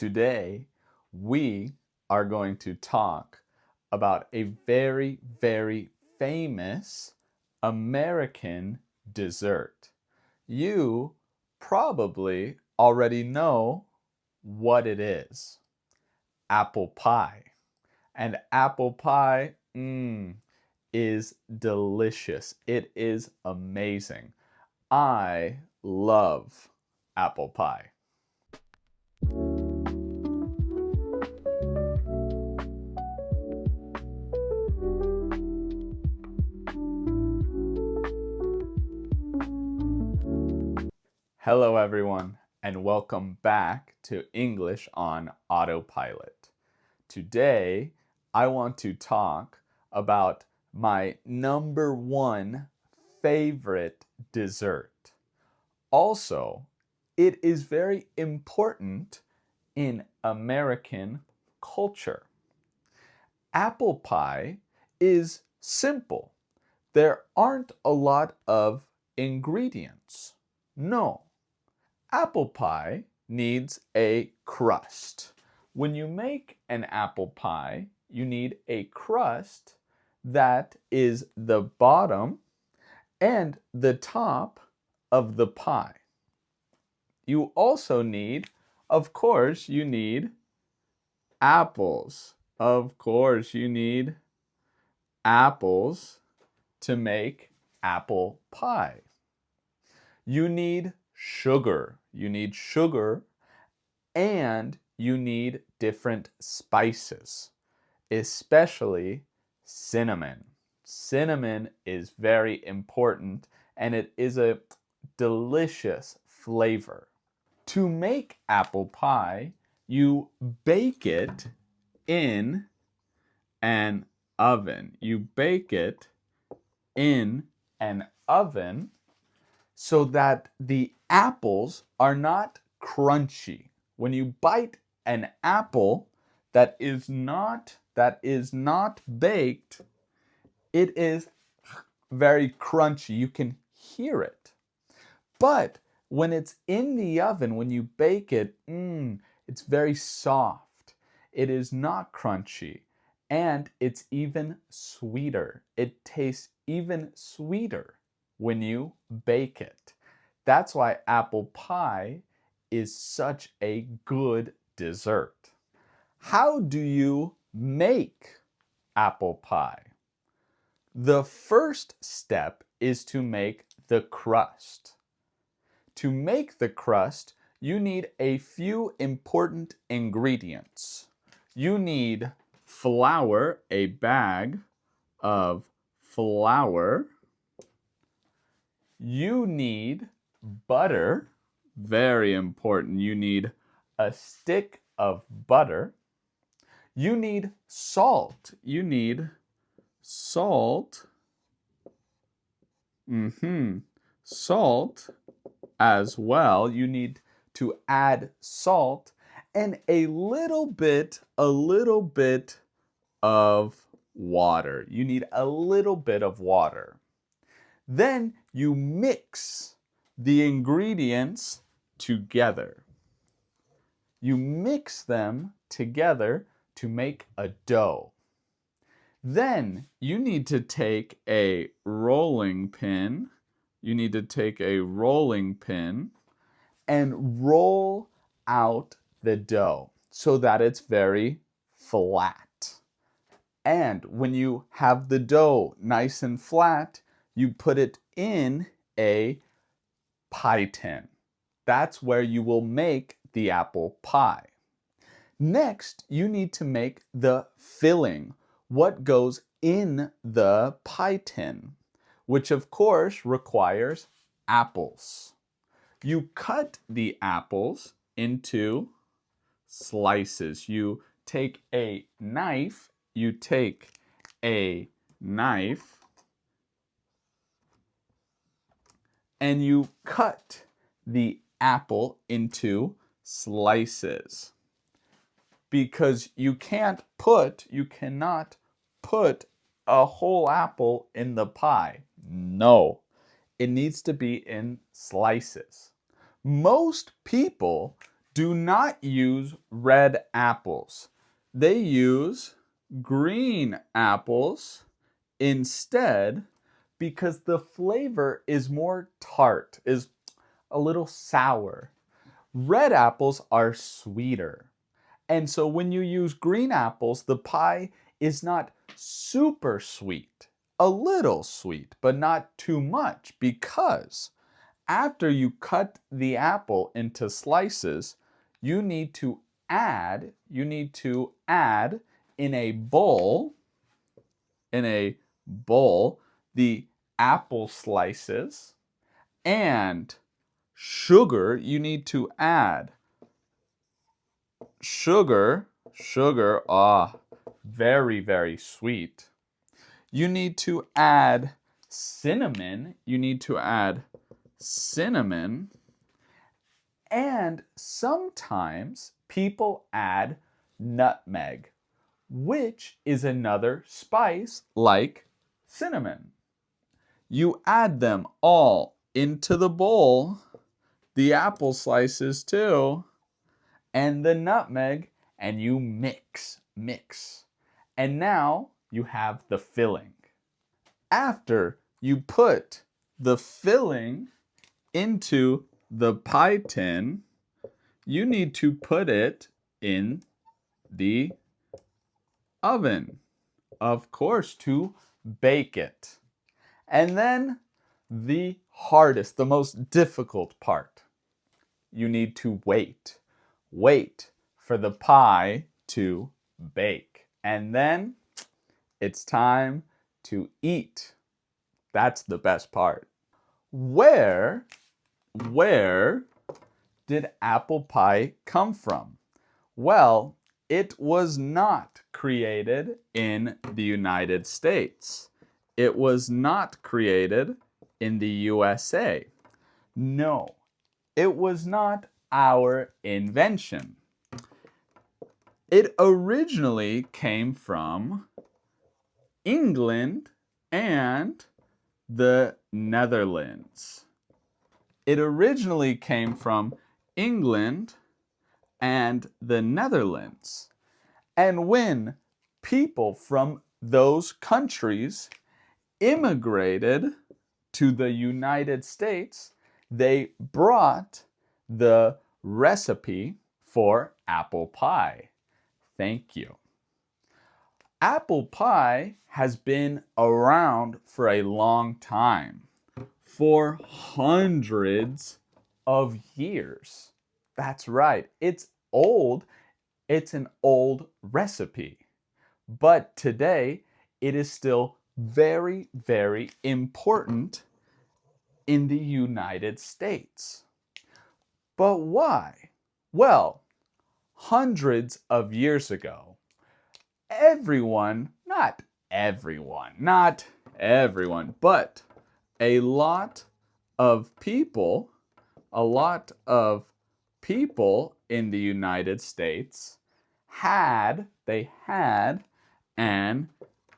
Today, we are going to talk about a very, very famous American dessert. You probably already know what it is. Apple pie. And apple pie, is delicious. It is amazing. I love apple pie. Hello, everyone, and welcome back to English on Autopilot. Today, I want to talk about my number one favorite dessert. Also, it is very important in American culture. Apple pie is simple. There aren't a lot of ingredients. No. Apple pie needs a crust. When you make an apple pie, you need a crust that is the bottom and the top of the pie. You also need, of course, you need apples. Of course, you need apples to make apple pie. You need sugar. You need sugar and you need different spices, especially cinnamon. Cinnamon is very important and it is a delicious flavor. To make apple pie, you bake it in an oven. You bake it in an oven so that the apples are not crunchy. When you bite an apple that is not baked, it is very crunchy. You can hear it. But when it's in the oven, when you bake it, it's very soft. It is not crunchy. And it's even sweeter. It tastes even sweeter when you bake it. That's why apple pie is such a good dessert. How do you make apple pie? The first step is to make the crust. To make the crust, you need a few important ingredients. You need flour, a bag of flour. You need butter, very important. You need a stick of butter. You need salt. You need salt. Salt as well. You need to add salt and a little bit of water. You need a little bit of water. Then you mix the ingredients together. You mix them together to make a dough. Then you need to take a rolling pin. You need to take a rolling pin and roll out the dough so that it's very flat. And when you have the dough nice and flat, you put it in a pie tin. That's where you will make the apple pie. Next, you need to make the filling, what goes in the pie tin, which of course requires apples. You cut the apples into slices. You take a knife, and you cut the apple into slices. Because you cannot put a whole apple in the pie. No, it needs to be in slices. Most people do not use red apples. They use green apples instead because the flavor is more tart, is a little sour. Red apples are sweeter. And so when you use green apples, the pie is not super sweet. A little sweet, but not too much, because after you cut the apple into slices, you need to add in a bowl, the apple slices and sugar. You need to add sugar, very, very sweet. You need to add cinnamon. And sometimes people add nutmeg, which is another spice like cinnamon. You add them all into the bowl, the apple slices too, and the nutmeg, and you mix. And now you have the filling. After you put the filling into the pie tin, you need to put it in the oven, of course, to bake it. And then the hardest, the most difficult part, you need to wait. Wait for the pie to bake. And then it's time to eat. That's the best part. Where did apple pie come from? Well, it was not created in the United States. It was not created in the USA. No, it was not our invention. It originally came from England and the Netherlands. It originally came from England and the Netherlands. And when people from those countries immigrated to the United States, they brought the recipe for apple pie. Thank you. Apple pie has been around for a long time, for hundreds of years. That's right, it's old. It's an old recipe. But today, it is still very, very important in the United States. But why? Well, hundreds of years ago, not everyone, but a lot of people in the United States had an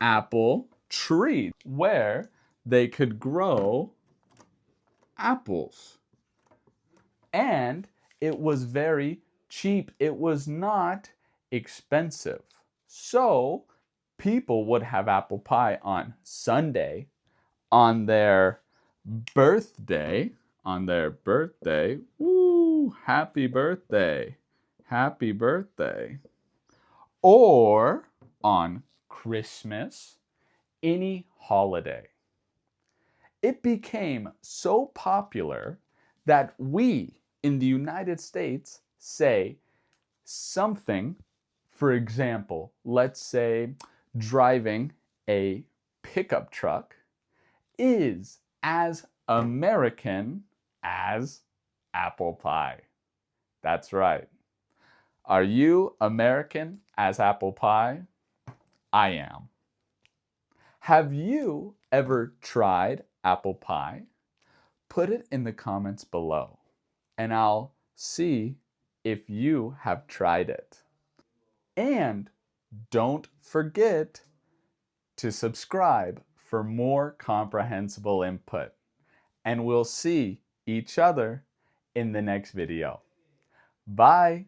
apple tree where they could grow apples. And it was very cheap. It was not expensive. So people would have apple pie on Sunday, on their birthday. Woo, happy birthday. Happy birthday. Or on Christmas, any holiday. It became so popular that we in the United States say something, for example, let's say driving a pickup truck is as American as apple pie. That's right. Are you American as apple pie? I am. Have you ever tried apple pie? Put it in the comments below, and I'll see if you have tried it. And don't forget to subscribe for more comprehensible input. And we'll see each other in the next video. Bye.